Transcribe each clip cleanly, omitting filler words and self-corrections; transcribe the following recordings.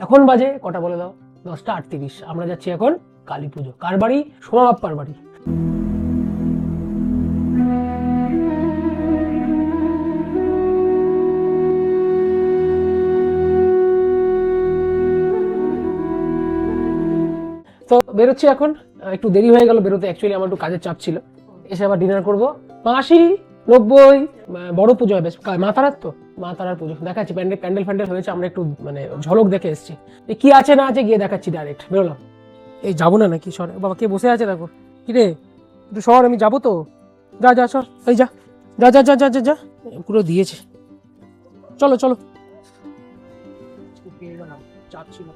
এখন বাজে কটা বলে দাও? 10টা 38। আমরা যাচ্ছি এখন কালী পুজো। কার বাড়ি? সোমা বাপ্পার বাড়ি। তো বেরোচ্ছি এখন, একটু দেরি হয়ে গেল বেরোতে, অ্যাকচুয়ালি আমার একটু কাজের চাপ ছিল। এসে আবার ডিনার করবো। 80-90 বড় পুজো হবে, মা তারার, তো মা তারার পুজো দেখাচ্ছি। প্যান্ডেল ফ্যান্ডেল হয়েছে, আমরা একটু মানে ঝলক দেখে এসেছি। কি আছে না আছে গিয়ে দেখাচ্ছি, ডাইরেক্ট বেরোলাম। এই যাবো না নাকি? সর বাবা, কে বসে আছে দেখো। কি রে, একটু সর, আমি যাবো তো। যা যা সর, এই যা যা যা যা যা যা যা, পুরো দিয়েছে। চলো চলো। চাপ ছিল।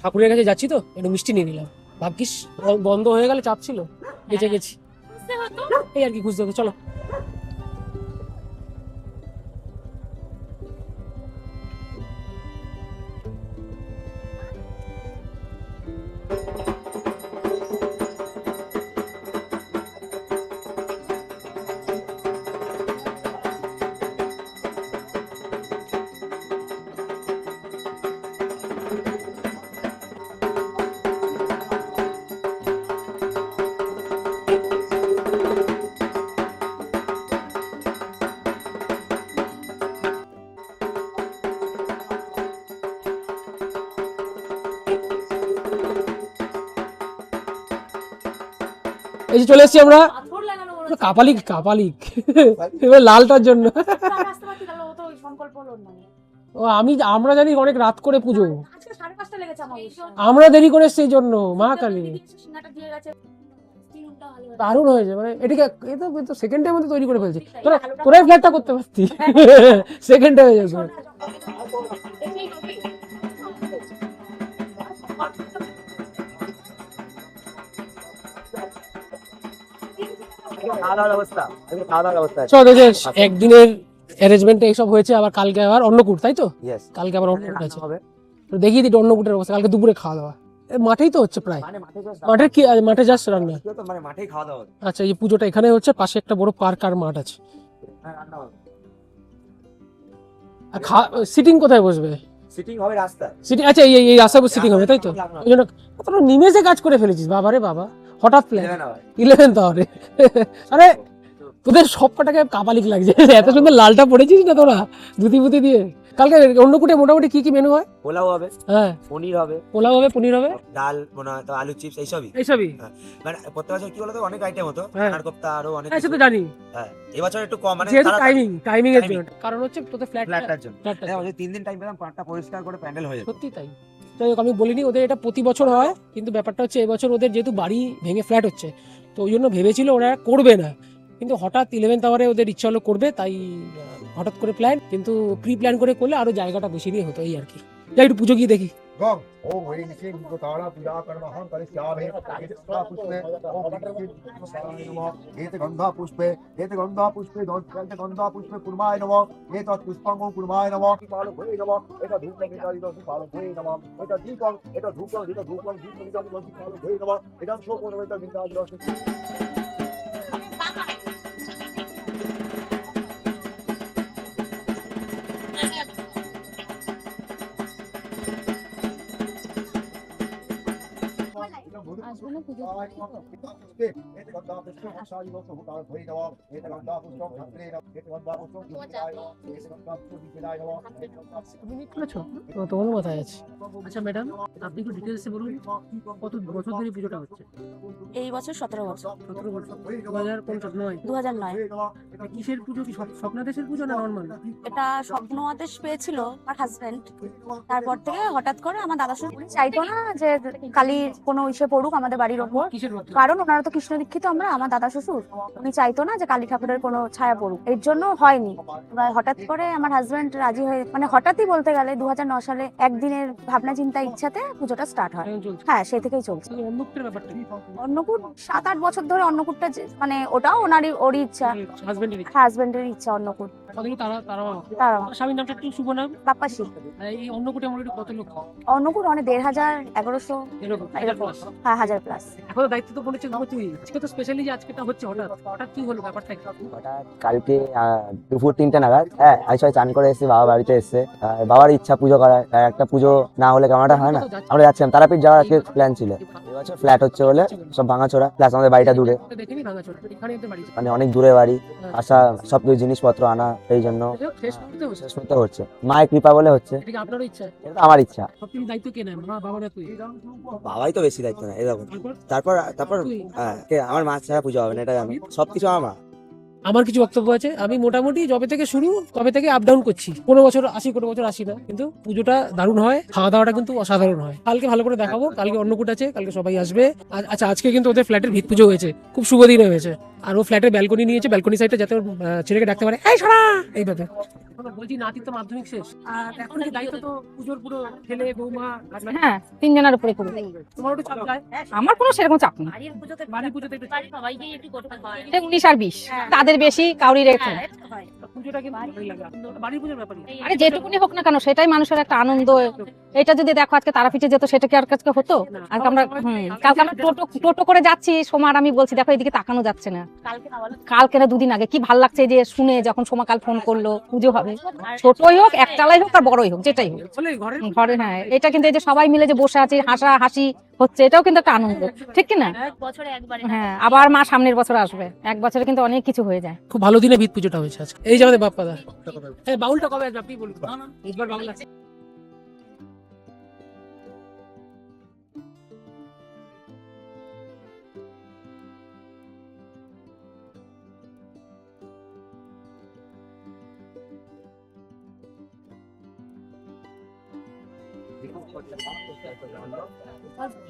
ঠাকুরের কাছে যাচ্ছি তো, একটু মিষ্টি নিয়ে নিলাম। ভাবছিস বন্ধ হয়ে গেলে চাপ ছিল, বেঁচে গেছি। এই আর কি, খুঁজতে হতো। চলো। এই যে চলে এসেছি আমরা। কাপালিক কাপালিক এবার লালটার জন্য। ও আমরা জানি অনেক রাত করে পুজো, আমরা দেরি করে সেই জন্য। মা কালী দারুণ হয়েছে, মানে এটাকে তো সেকেন্ড টাইম তৈরি করে ফেলছি। তোরাই ফ্ল্যাটটা করতে পারতি, সেকেন্ড টাইম হয়ে যাবে। একদিনের অ্যারেঞ্জমেন্ট এইসব হয়েছে, আবার কালকে আবার অন্নকূট, তাই তো? কালকে আবার অন্নকূট আছে। দেখিয়ে দিই অন্নকূটের অবস্থা। কালকে দুপুরে খাওয়া দাওয়া মাঠেই তো হচ্ছে প্রায়। মাঠে কি, মাঠে যাস রান্না? আচ্ছা, এই পুজোটা এখানে হচ্ছে, পাশে একটা বড় পার্ক আর মাঠ আছে। সিটিং কোথায় বসবে? সিটিং হবে রাস্তায়। সিটিং, আচ্ছা এই রাস্তায় সিটিং হবে, তাই তো? ওই জন্য তোরা নিমেষে কাজ করে ফেলেছিস বাবারে বাবা, হঠাৎ প্ল্যান। 11 তাহলে। আরে তোদের সব কটাকে কাপালিক লাগছে, এত সুন্দর লালটা পড়েছিস না তোরা ধুতি পুতি দিয়ে। কালকে অন্নকূটে মোটামুটি কি কি মেনু হয়? পোলাও হবে, হ্যাঁ পনির হবে, পোলাও হবে, পনির হবে, ডাল, মনে হয় তো আলু চিপস, এইসবই। মানে প্রত্যেক বছর কি বলতো, অনেক আইটেম হতো, আনার কোপ্তা আরো অনেক কিছু। তো জানি। হ্যাঁ, এবছর একটু কম, মানে যেহেতু টাইমিং এর জন্য, কারণ হচ্ছে তোদের ফ্ল্যাটটার জন্য। হ্যাঁ, 3 দিন টাইম পেলাম, পার্কটা পরিষ্কার করে প্যান্ডেল হয়ে যাবে। সত্যি তাই। যাই হোক, আমি বলিনি ওদের এটা প্রতি বছর হয়, কিন্তু ব্যাপারটা হচ্ছে এবছর ওদের যেহেতু বাড়ি ভেঙে ফ্ল্যাট হচ্ছে, তো ওই জন্য ভেবেছিল ওরা করবে না, কিন্তু হঠাৎ 11th আওয়ারে ওদের ইচ্ছা হলো করবে, তাই হঠাৎ করে প্ল্যান। কিন্তু প্রি প্ল্যান করে করলে আরো জায়গাটা বেশি নিয়ে হতো, এই আর কি। যাই একটু পুজো গিয়ে দেখি। ओम ह्रीं श्रीं गोतारा पूजा कर्महं करिष्यामि एतगंधा पुष्पे ओम ह्रीं श्रीं नमः एतगंधा पुष्पे गंधा पुष्पे कुर्माय नमः एतत् पुष्पं कुर्माय नमः पालो भवे नमः एत धूपं निकालितो पालो भवे नमः एत दीपं धूपं दीप निकालितो पालो भवे नमः एतं शोको नमः विंदादिरो তোমার মাথায় আছে। আচ্ছা ম্যাডাম, আপনি একটু ডিটেলসে বলুন, কত বছর ধরে পুজোটা হচ্ছে? এই বছর 17 বছর। 17 বছর। 2009? 2009। কিসের পুজো? কি স্বপ্নাদেশের পুজো না নর্মাল? এটা স্বপ্ন আদেশ পেয়েছিল আমার হাজবেন্ড, তারপর থেকে হঠাৎ করে আমার দাদা শ্বশুর চাইতো না যে কালীর কোনো ইসে পড়ুক আমাদের বাড়ির ওপর, কারণ ওনারা তো কৃষ্ণ দীক্ষিত। আমার দাদা শ্বশুর উনি চাইতো না যে কালী ঠাকুরের কোনো ছায়া পড়ুক, এর জন্য হয়নি। এবার হঠাৎ করে আমার হাজবেন্ড রাজি হয়ে, মানে হঠাৎই বলতে গেলে 2009 সালে একদিনের ভাবনা চিন্তা ইচ্ছাতে পুজোটা স্টার্ট হয়। হ্যাঁ, সেই থেকেই চলছে। অন্নকূট 7-8 বছর ধরে অন্নকূটটা, মানে ওটাও ওরই ইচ্ছা, হাজবেন্ডের ইচ্ছা অন্নকূট। স্বামীর নামটা একটু শুভ নাম? বাপ্পাশি। এই অন্নকূটে মোটামুটি কত লোক? অন্নকূট অনেক 1500-1100 এরকম। হ্যাঁ, 1000+। এখন দায়িত্ব তো পড়েছে তুই, আজকে তো স্পেশাল স্পেশালি যে আজকেটা হচ্ছে হঠাৎ হঠাৎ কি হলো ব্যাপারটা কি? হঠাৎ কালকে দুপুর 3টে নাগাদ আমি সবাই চান করে এসেছি, বাবা বাড়িতে এসছে, আর বাবার ইচ্ছা পুজো করার। আর একটা পুজো না হলে কেমনটা হয় না। আমরা যাচ্ছিলাম তারাপীঠ যাওয়ার আজকে প্ল্যান ছিল। এবছর ফ্ল্যাট হচ্ছে বলে সব ভাঙাচোরা, প্লাস আমাদের বাড়িটা দূরে, দেখিনি ভাঙাচোরা, এখানে তো বাড়ি মানে অনেক দূরে বাড়ি, আসা সবকিছু জিনিসপত্র আনা, এই জন্য শেষ করতে হচ্ছে। শেষ করতে হচ্ছে। মায়ের কৃপা বলে হচ্ছে, এটা কি আপনারও ইচ্ছা? এটা তো আমার ইচ্ছা। সবকিছু দায়িত্ব কে নেয়, মা বাবা না তুই? বাবাই তো বেশি দায়িত্ব না এরকম। তারপর তারপর তুই? আমার মা ছাড়া পুজো হবে না, এটা জানো। সবকিছু আমার মা। আমার কিছু বক্তব্য আছে। আমি মোটামুটি যবে থেকে শুরু তবে থেকে আপ ডাউন করছি, কোনো বছর আসি কোনো বছর আসি না, কিন্তু পুজোটা দারুণ হয়, খাওয়া দাওয়াটা কিন্তু অসাধারণ হয়। কালকে ভালো করে দেখাবো, কালকে অন্নকূট আছে, কালকে সবাই আসবে। আচ্ছা, আজকে কিন্তু ওদের ফ্ল্যাটের ভিত পুজো হয়েছে, খুব শুভ দিনে হয়েছে। আর ও ফ্ল্যাটের ব্যালকনি নিয়েছে, ব্যালকনি সাইডটা যাতে ওর ছেলেকে ডাকতে পারে, এই শোনা এইভাবে। বলছি নাতির তো মাধ্যমিক শেষ, আর এখন কি দায়িত্ব তো পুজোর পুরো ছেলে বৌমা। হ্যাঁ, 3 জনের উপরে করবে। তোমার একটু চাপ যায়? আমার কোনো সেরকম চাপ নেই। বাড়ির পুজোতে একটু চাপ। এটা 19 আর 20 তাদের বেশি, কাউরির একটু। পুজোটা কিন্তু ভালোই লাগে। বাড়ির পুজোর ব্যাপারে আরে যেটুকুনি হোক না কেন, সেটাই মানুষের একটা আনন্দ। এটা যদি দেখো আজকে তারাপীঠে যেত, সেটা কি আর কাজকে হতো? আজকে আমরা কালকে আমরা টোটো করে যাচ্ছি, সোমার আমি বলছি দেখো এদিকে তাকানো যাচ্ছে না। কালকে না 2 দিন আগে কি ভাল লাগছে যে শুনে, যখন সোমা কাল ফোন করলো পুজো হবে, ছোটই হোক, একচালাই হোক আর বড়ই হোক, যেটাই হোক ঘরে। হ্যাঁ, এটা কিন্তু এই যে সবাই মিলে যে বসে আছি, হাসা হাসি হচ্ছে, এটাও কিন্তু একটা আনন্দ, ঠিক কি না? হ্যাঁ, আবার মা সামনের বছর আসবে, 1 বছরে কিন্তু অনেক কিছু হয়ে যায়। খুব ভালো দিনে ভিত পুজোটা হয়েছে আজকে। এই যে আমাদের বাপ্পাদা, হ্যাঁ বাউলটা কবে আসবে আপনি বলুন। এবার বাউল আছে।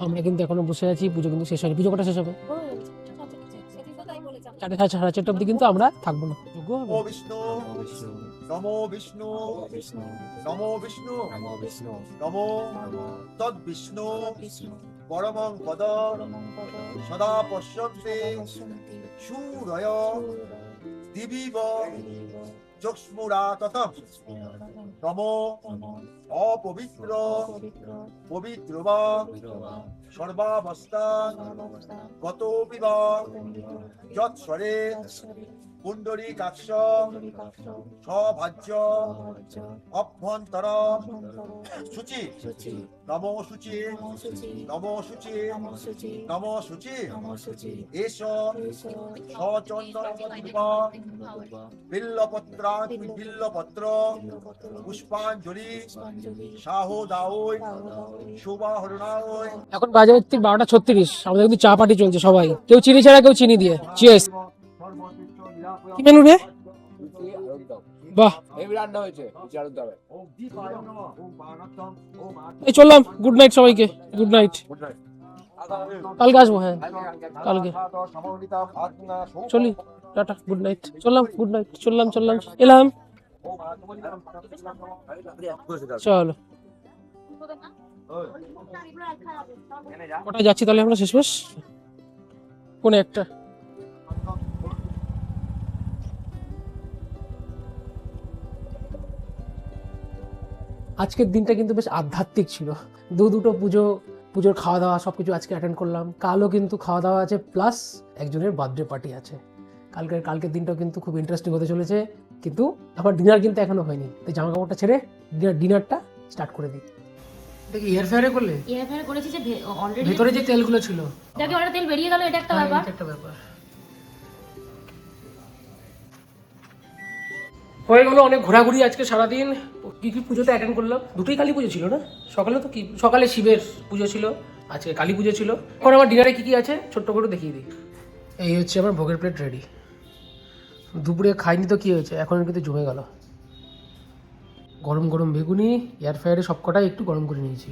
আমরা কিন্তু এখনো বসে আছি, পুজো কিন্তু শেষ হয়নি। পুজো কটা শেষ হবে? 4:30 সাড়ে 4টা অব্দি কিন্তু আমরা থাকবো না। যোগ্য হবে। নমো বিষ্ণু নমো বিষ্ণু নমো বিষ্ণু নমো তদ বিষ্ণু পরমং পদ সদা পশ্যন্তে সূরয় দিবিব চক্ষুরাততম নমো অপবিত্র পবিত্রবা সর্বাবস্থান গতোপি বা যৎস্বরে পুণ্ডরীকাক্ষ সভাজ্য অভ্যন্তর শুচি নমো শুচি নমো শুচি নমো শুচি এষ সচন্দন বিল্লপত্র পুষ্পাঞ্জলি সাহোদায় শুভাহরণায়। এখন বাজে হচ্ছে 12:36। আমাদের কিন্তু চা পার্টি চলছে, সবাই কেউ চিনি ছাড়া কেউ চিনি দিয়ে। চিয়ার্স। কি মেনু রে? বাহ, এই চললাম। গুড নাইট সবাইকে, গুড নাইট। কালকে আসবো। হ্যাঁ কালকে চলি, টাটা, গুড নাইট। চললাম, গুড নাইট। চললাম এলাম, চলো। কোথায় যাচ্ছি তাহলে আমরা শেষ? কোন একটা? আজকের দিনটা কিন্তু বেশ আধ্যাত্মিক ছিল। দুটো পুজোর খাওয়া দাওয়া সবকিছু আজকে অ্যাটেন্ড করলাম। কালও কিন্তু খাওয়া দাওয়া আছে, প্লাস একজনের বার্থডে পার্টি আছে। কালকের দিনটাও কিন্তু খুব ইন্টারেস্টিং হতে চলেছে। কিন্তু আমার ডিনার কিন্তু এখনো হয়নি, তাই জামা কাপড়টা ছেড়ে ডিনারটা স্টার্ট করে দিই। দেখি এয়ার ফ্রায়ারে করলে? এয়ার ফ্রায়ার করেছি যে অলরেডি ভেতরে যে তেলগুলো ছিল, দেখি ওটা তেল বেরিয়ে গেল, এটা একটা ব্যাপার। হয়ে গেল অনেক ঘোরাঘুরি আজকে সারাদিন। কি পুজোতে অ্যাটেন্ড করলাম? দুটোই কালী পুজো ছিল না? সকালে শিবের পুজো ছিল, আজকে কালী পুজো ছিল। এখন আমার ডিনারে কি আছে ছোট্ট করে দেখিয়ে দিই। এই হচ্ছে আমার ভোগের প্লেট রেডি। দুপুরে খাইনি তো কি হয়েছে, এখন কিন্তু জমে গেল। গরম গরম বেগুনি, এয়ার ফ্রায়ারে সবকটাই একটু গরম করে নিয়েছি।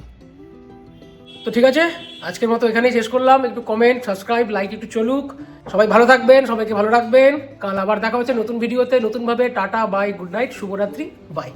তো ঠিক আছে, আজকের মতো এখানেই শেষ করলাম। একটু কমেন্ট, সাবস্ক্রাইব, লাইক একটু চলুক। সবাই ভালো থাকবেন, সবাইকে ভালো রাখবেন। কাল আবার দেখা হচ্ছে নতুন ভিডিওতে, নতুনভাবে। টাটা, বাই, গুড নাইট, শুভরাত্রি, বাই।